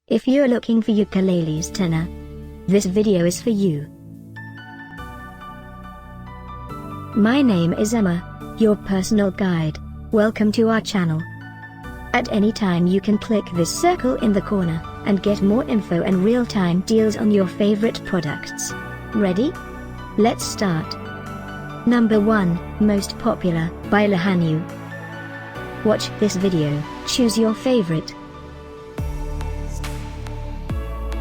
If you're looking for ukuleles tenor, this video is for you. My name is Emma, your personal guide. Welcome to our channel. At any time you can click this circle in the corner, and get more info and real-time deals on your favorite products. Ready? Let's start. Number 1, Most Popular, by Lohanu. Watch this video, choose your favorite.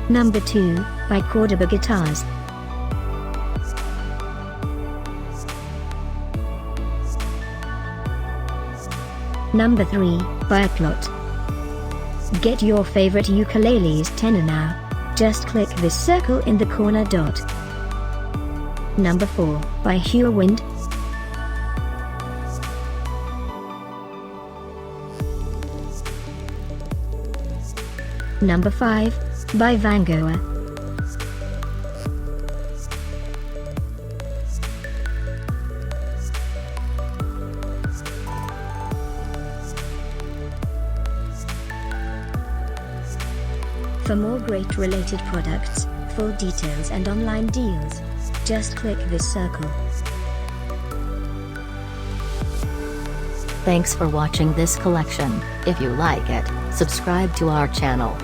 Number 2, by Cordoba Guitars. Number 3, by AKLOT. Get your favorite ukuleles tenor now. Just click this circle in the corner dot. Number 4, by HUAWIND. Number 5, by Vangoa. For more great related products, full details and online deals, just click this circle. Thanks for watching this collection. If you like it, subscribe to our channel.